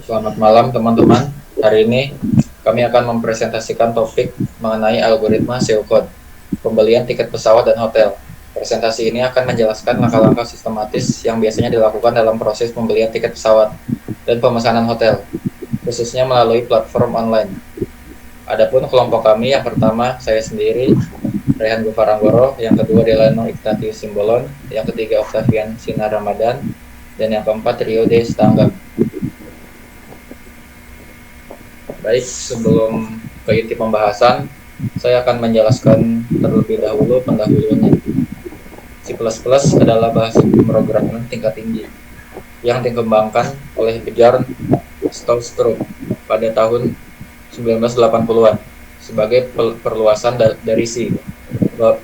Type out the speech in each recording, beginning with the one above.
Selamat malam teman-teman. Hari ini kami akan mempresentasikan topik mengenai algoritma SEO Code, pembelian tiket pesawat dan hotel. Presentasi ini akan menjelaskan langkah-langkah sistematis yang biasanya dilakukan dalam proses pembelian tiket pesawat dan pemesanan hotel, khususnya melalui platform online. Adapun kelompok kami, yang pertama saya sendiri, Rehan Gufaranggoro, yang kedua Delano Ignatius Simbolon, yang ketiga Octavian Sinar Ramadan, dan yang keempat Rio De Stanggang. Baik, sebelum ke inti pembahasan, saya akan menjelaskan terlebih dahulu pendahulunya. C++ adalah bahasa pemrograman tingkat tinggi yang dikembangkan oleh Bjorn Stroustrup pada tahun 1980-an sebagai perluasan dari C.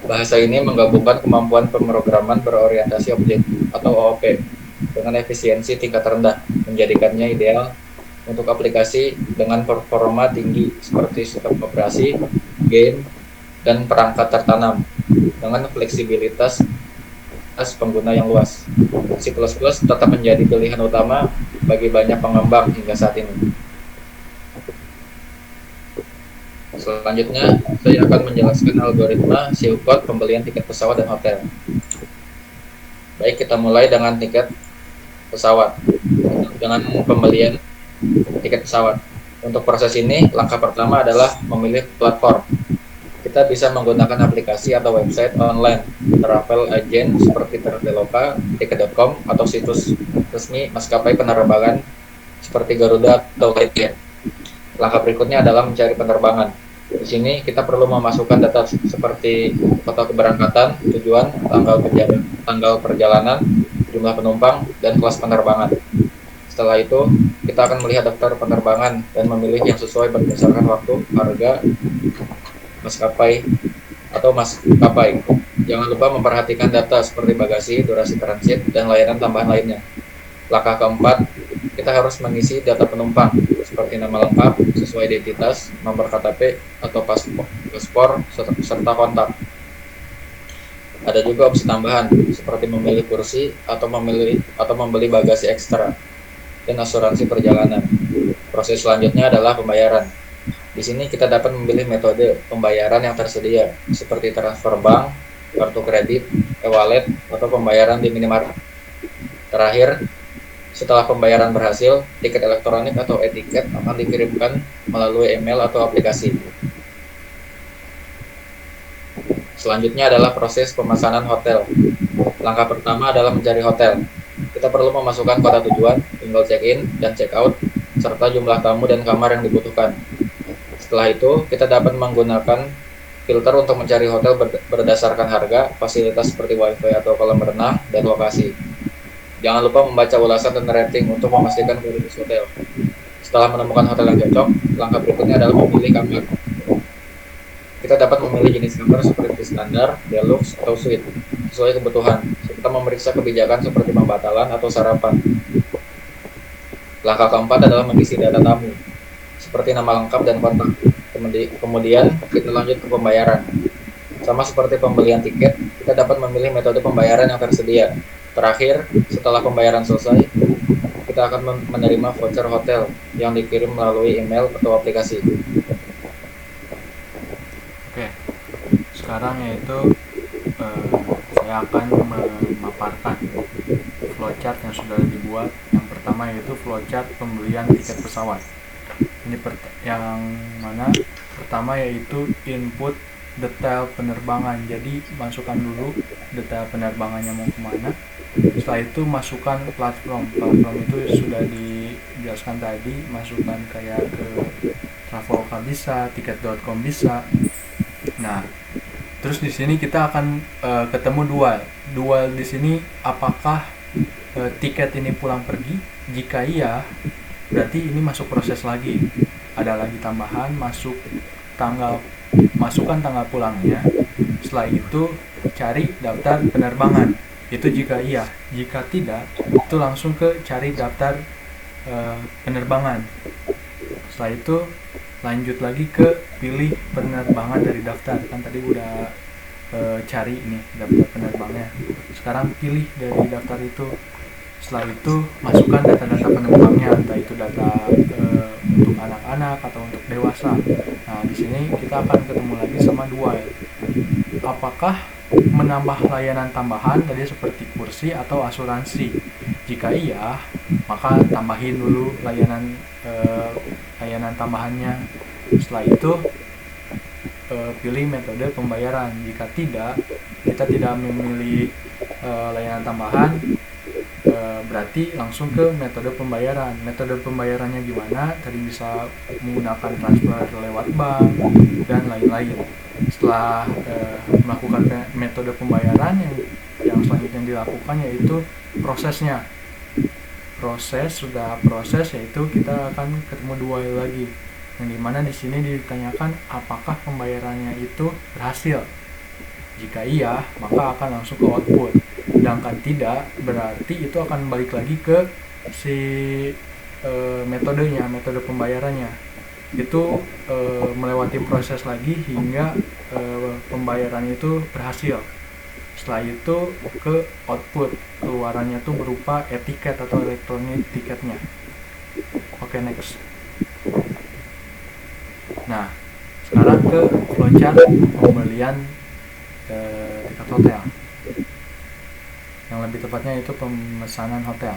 Bahasa ini menggabungkan kemampuan pemrograman berorientasi objek atau OOP dengan efisiensi tingkat rendah, menjadikannya ideal untuk aplikasi dengan performa tinggi seperti sistem operasi, game, dan perangkat tertanam dengan fleksibilitas pengguna yang luas. C++ tetap menjadi pilihan utama bagi banyak pengembang hingga saat ini. Selanjutnya, saya akan menjelaskan algoritma SEO Code pembelian tiket pesawat dan hotel. Baik, kita mulai dengan tiket pesawat. Dengan pembelian tiket pesawat. Untuk proses ini, langkah pertama adalah memilih platform. Kita bisa menggunakan aplikasi atau website online travel agent seperti Traveloka, Tiket.com, atau situs resmi maskapai penerbangan seperti Garuda atau Lion. Langkah berikutnya adalah mencari penerbangan. Di sini kita perlu memasukkan data seperti kota keberangkatan, tujuan, tanggal perjalanan, jumlah penumpang, dan kelas penerbangan. Setelah itu, kita akan melihat daftar penerbangan dan memilih yang sesuai berdasarkan waktu, harga, maskapai, atau maskapai. Jangan lupa memperhatikan data seperti bagasi, durasi transit, dan layanan tambahan lainnya. Langkah keempat, kita harus mengisi data penumpang seperti nama lengkap, sesuai identitas, nomor KTP, atau paspor, serta kontak. Ada juga opsi tambahan seperti memilih kursi atau membeli bagasi ekstra dan asuransi perjalanan. Proses selanjutnya adalah pembayaran. Di sini kita dapat memilih metode pembayaran yang tersedia seperti transfer bank, kartu kredit, e-wallet, atau pembayaran di minimarket. Terakhir, setelah pembayaran berhasil, tiket elektronik atau e-tiket akan dikirimkan melalui email atau aplikasi. Selanjutnya adalah proses pemesanan hotel. Langkah pertama adalah mencari hotel. Kita perlu memasukkan kota tujuan, tinggal check-in dan check-out, serta jumlah tamu dan kamar yang dibutuhkan. Setelah itu, kita dapat menggunakan filter untuk mencari hotel berdasarkan harga, fasilitas seperti wifi atau kolam renang, dan lokasi. Jangan lupa membaca ulasan dan rating untuk memastikan kualitas hotel. Setelah menemukan hotel yang cocok, langkah berikutnya adalah memilih kamar. Kita dapat memilih jenis kamar seperti standar, deluxe, atau suite sesuai kebutuhan, serta memeriksa kebijakan seperti pembatalan atau sarapan. Langkah keempat adalah mengisi data tamu, seperti nama lengkap dan kontak. Kemudian kita lanjut ke pembayaran. Sama seperti pembelian tiket, kita dapat memilih metode pembayaran yang tersedia. Terakhir, setelah pembayaran selesai, kita akan menerima voucher hotel yang dikirim melalui email atau aplikasi. Oke, sekarang yaitu saya akan memaparkan flowchart yang sudah dibuat. Yang pertama yaitu flowchart pembelian tiket pesawat. Ini yang mana pertama yaitu input detail penerbangan. Jadi masukkan dulu detail penerbangannya mau kemana. Setelah itu masukkan platform itu sudah dijelaskan tadi, masukkan kayak ke Traveloka bisa, Tiket.com bisa. Nah, terus di sini kita akan ketemu dual di sini, apakah tiket ini pulang pergi? Jika iya, berarti ini masuk proses lagi, ada lagi tambahan, masukkan tanggal pulangnya. Setelah itu cari daftar penerbangan, itu jika iya. Jika tidak, itu langsung ke cari daftar penerbangan. Setelah itu lanjut lagi ke pilih penerbangan dari daftar. Kan tadi udah cari ini daftar penerbangannya, sekarang pilih dari daftar itu. Setelah itu masukkan data-data penumpangnya, entah itu data untuk anak-anak atau untuk dewasa. Nah, di sini kita akan ketemu lagi sama dua. Apakah menambah layanan tambahan tadi seperti kursi atau asuransi? Jika iya, maka tambahin dulu layanan tambahannya. Setelah itu pilih metode pembayaran. Jika tidak, kita tidak memilih layanan tambahan, berarti langsung ke metode pembayaran. Metode pembayarannya gimana? Tadi bisa menggunakan transfer lewat bank dan lain-lain. Setelah melakukan metode pembayaran, yang selanjutnya dilakukan yaitu prosesnya. Sudah proses, yaitu kita akan ketemu dua lagi, yang dimana di sini ditanyakan apakah pembayarannya itu berhasil. Jika iya, maka akan langsung ke output. Sedangkan tidak, berarti itu akan balik lagi ke si metodenya, metode pembayarannya. Itu melewati proses lagi hingga pembayaran itu berhasil. Setelah itu ke output, keluarannya tuh berupa etiket atau elektronik tiketnya. Oke, next. Nah, sekarang ke flowchart pembelian tiket hotel. Yang lebih tepatnya itu pemesanan hotel.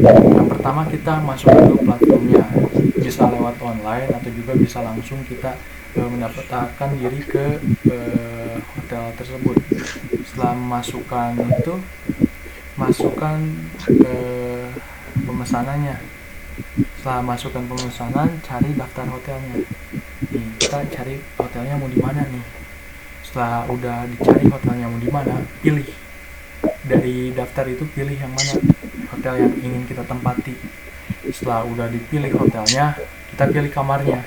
Yang pertama kita masuk dulu platformnya, bisa lewat online atau juga bisa langsung kita mendaftarkan diri ke hotel tersebut. Setelah masukkan pemesanannya. Setelah masukkan pemesanan, cari daftar hotelnya. Nih, kita cari hotelnya mau di mana nih. Setelah udah dicari hotelnya mau di mana, pilih. Dari daftar itu pilih yang mana hotel yang ingin kita tempati. Setelah udah dipilih hotelnya, kita pilih kamarnya.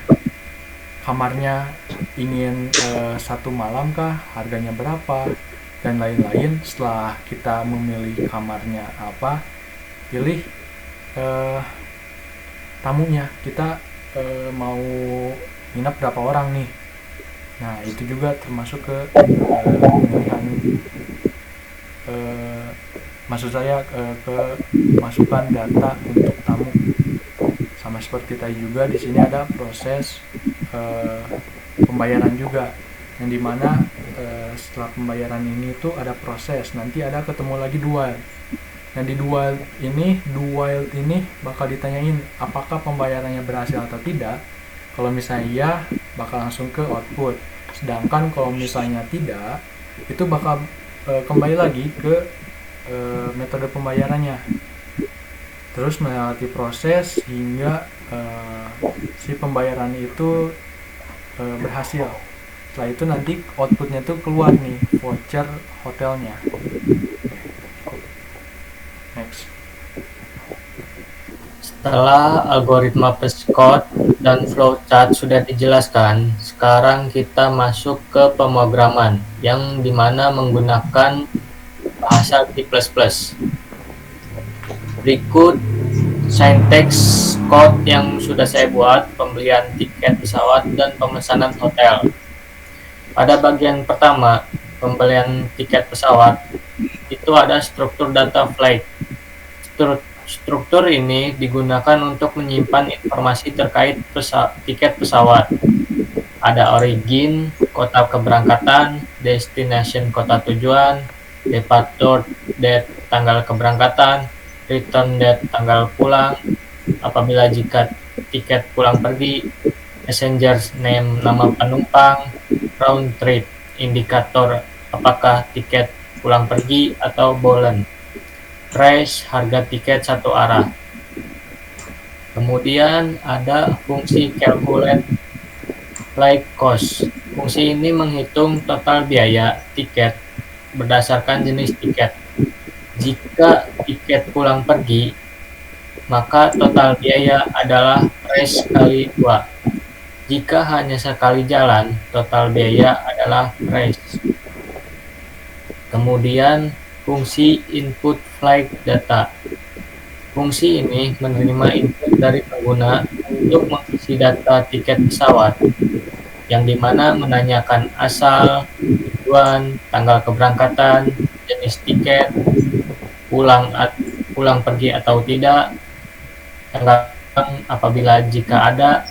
Kamarnya ingin 1 malam kah, harganya berapa, dan lain-lain. Setelah kita memilih kamarnya apa, pilih tamunya, kita mau nginap berapa orang nih. Nah, itu juga termasuk ke pemilihan, maksud saya ke masukan data untuk tamu. Sama seperti tadi juga, di sini ada proses pembayaran juga, yang dimana setelah pembayaran ini tuh ada proses, nanti ada ketemu lagi dual. Nah, di dual ini bakal ditanyain apakah pembayarannya berhasil atau tidak. Kalau misalnya iya, bakal langsung ke output. Sedangkan kalau misalnya tidak, itu bakal kembali lagi ke metode pembayarannya. Terus melewati proses hingga si pembayaran itu berhasil. Setelah itu nanti outputnya tuh keluar nih, voucher hotelnya. Next. Setelah algoritma Prescott dan flowchart sudah dijelaskan, sekarang kita masuk ke pemrograman yang dimana menggunakan bahasa C++. Berikut syntax code yang sudah saya buat pembelian tiket pesawat dan pemesanan hotel. Pada bagian pertama, pembelian tiket pesawat, itu ada struktur data flight. Struktur ini digunakan untuk menyimpan informasi terkait tiket pesawat. Ada origin, kota keberangkatan, destination kota tujuan, departure date tanggal keberangkatan, return date tanggal pulang, apabila jika tiket pulang pergi, passengers name nama penumpang, round trip indikator apakah tiket pulang pergi atau bolen, price harga tiket satu arah. Kemudian ada fungsi calculate flight cost. Fungsi ini menghitung total biaya tiket berdasarkan jenis tiket. Jika tiket pulang pergi, maka total biaya adalah price kali 2. Jika hanya sekali jalan, total biaya adalah price. Kemudian fungsi input flight data. Fungsi ini menerima input dari pengguna untuk mengisi data tiket pesawat, yang dimana menanyakan asal, tujuan, tanggal keberangkatan, jenis tiket, pulang pulang pergi atau tidak, tanggal apabila jika ada,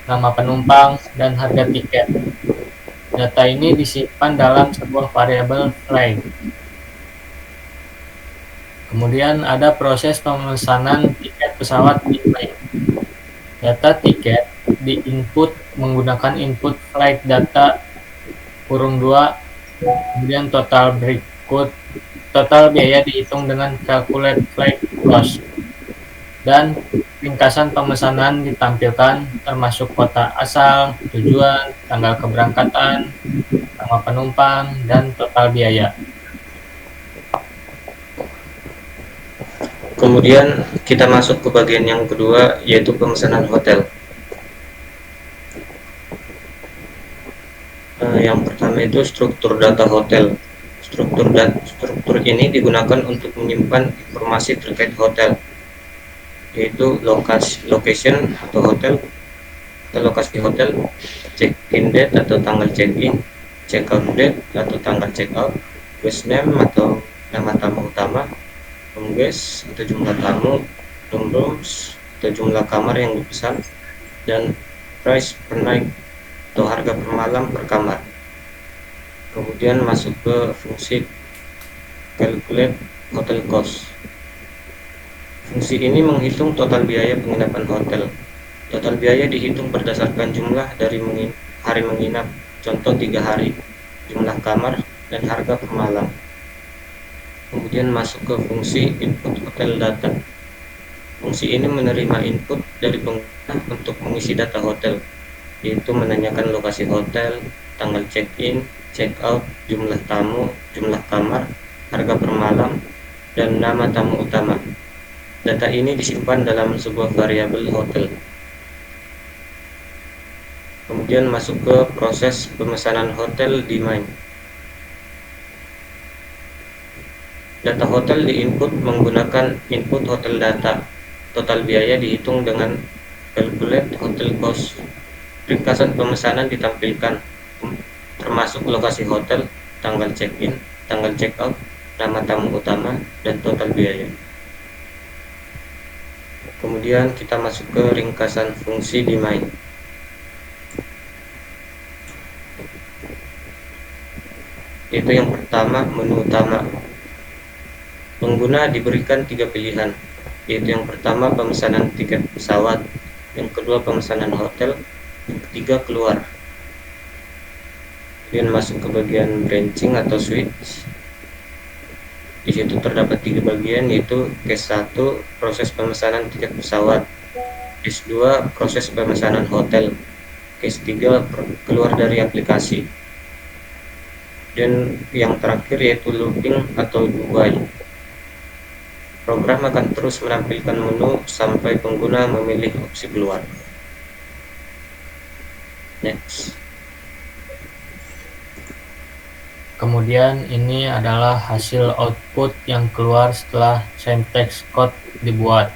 nama penumpang, dan harga tiket. Data ini disimpan dalam sebuah variabel flag. Kemudian ada proses pemesanan tiket pesawat di flight. Data tiket diinput menggunakan input flight data (2), kemudian total biaya dihitung dengan calculate flight cost, dan ringkasan pemesanan ditampilkan termasuk kota asal, tujuan, tanggal keberangkatan, nama penumpang, dan total biaya. Kemudian kita masuk ke bagian yang kedua, yaitu pemesanan hotel. Yang pertama itu struktur data hotel. Struktur ini digunakan untuk menyimpan informasi terkait hotel, yaitu location atau hotel, atau lokasi hotel, check-in date atau tanggal check-in, check-out date atau tanggal check-out, guest name atau nama tamu utama, room guest atau jumlah tamu, rooms atau jumlah kamar yang dipesan, dan price per night atau harga per malam per kamar. Kemudian masuk ke fungsi calculate hotel cost. Fungsi ini menghitung total biaya penginapan hotel. Total biaya dihitung berdasarkan jumlah dari hari menginap, contoh 3 hari, jumlah kamar, dan harga per malam. Kemudian masuk ke fungsi input hotel data. Fungsi ini menerima input dari pengguna untuk mengisi data hotel, yaitu menanyakan lokasi hotel, tanggal check-in, check-out, jumlah tamu, jumlah kamar, harga per malam, dan nama tamu utama. Data ini disimpan dalam sebuah variabel hotel. Kemudian masuk ke proses pemesanan hotel di Mind. Data hotel diinput menggunakan input hotel data. Total biaya dihitung dengan calculate hotel cost. Ringkasan pemesanan ditampilkan, termasuk lokasi hotel, tanggal check-in, tanggal check-out, nama tamu utama, dan total biaya. Kemudian kita masuk ke ringkasan fungsi di Mind. Itu yang pertama, menu utama. Pengguna diberikan 3 pilihan, yaitu yang pertama pemesanan tiket pesawat, yang kedua pemesanan hotel, yang ketiga keluar. Kemudian masuk ke bagian branching atau switch. Di situ terdapat 3 bagian, yaitu case 1 proses pemesanan tiket pesawat, case 2 proses pemesanan hotel, case 3 keluar dari aplikasi, dan yang terakhir yaitu looping atau do while. Program akan terus menampilkan menu sampai pengguna memilih opsi keluar. Next. Kemudian ini adalah hasil output yang keluar setelah syntax code dibuat.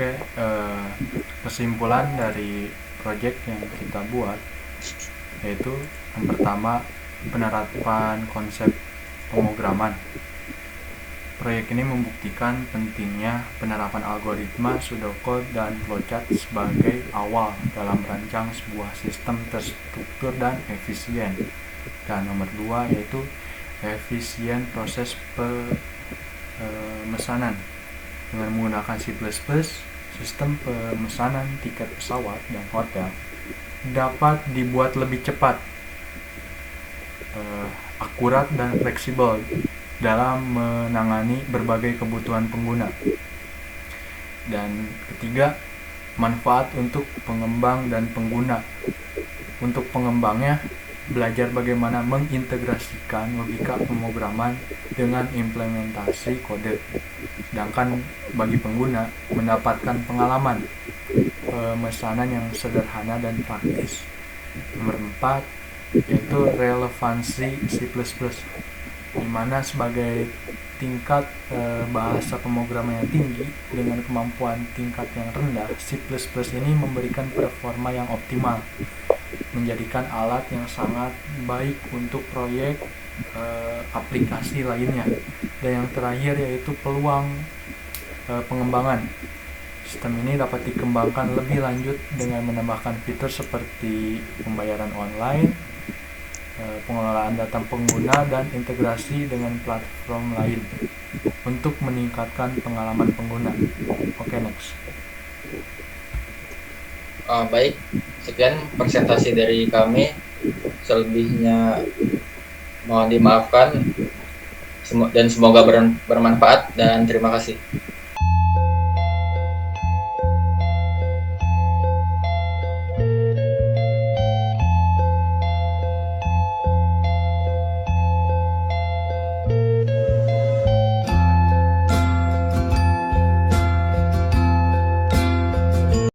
Oke, kesimpulan dari project yang kita buat yaitu yang pertama, penerapan konsep pemrograman. Proyek ini membuktikan pentingnya penerapan algoritma, pseudocode, dan flowchart sebagai awal dalam merancang sebuah sistem terstruktur dan efisien. Dan nomor 2 yaitu efisien proses pemesanan. Dengan menggunakan C++, sistem pemesanan tiket pesawat dan hotel dapat dibuat lebih cepat, akurat, dan fleksibel dalam menangani berbagai kebutuhan pengguna. Dan ketiga, manfaat untuk pengembang dan pengguna. Untuk pengembangnya, belajar bagaimana mengintegrasikan logika pemrograman dengan implementasi kode. Sedangkan bagi pengguna, mendapatkan pengalaman pemesanan yang sederhana dan praktis. Nomor 4, yaitu relevansi C++, di mana sebagai tingkat bahasa pemrograman yang tinggi dengan kemampuan tingkat yang rendah, C++ ini memberikan performa yang optimal, menjadikan alat yang sangat baik untuk proyek aplikasi lainnya. Dan yang terakhir yaitu peluang pengembangan. Sistem ini dapat dikembangkan lebih lanjut dengan menambahkan fitur seperti pembayaran online, pengelolaan data pengguna, dan integrasi dengan platform lain untuk meningkatkan pengalaman pengguna. Oke, next. Baik, sekian presentasi dari kami. Selebihnya mohon dimaafkan dan semoga bermanfaat, dan terima kasih.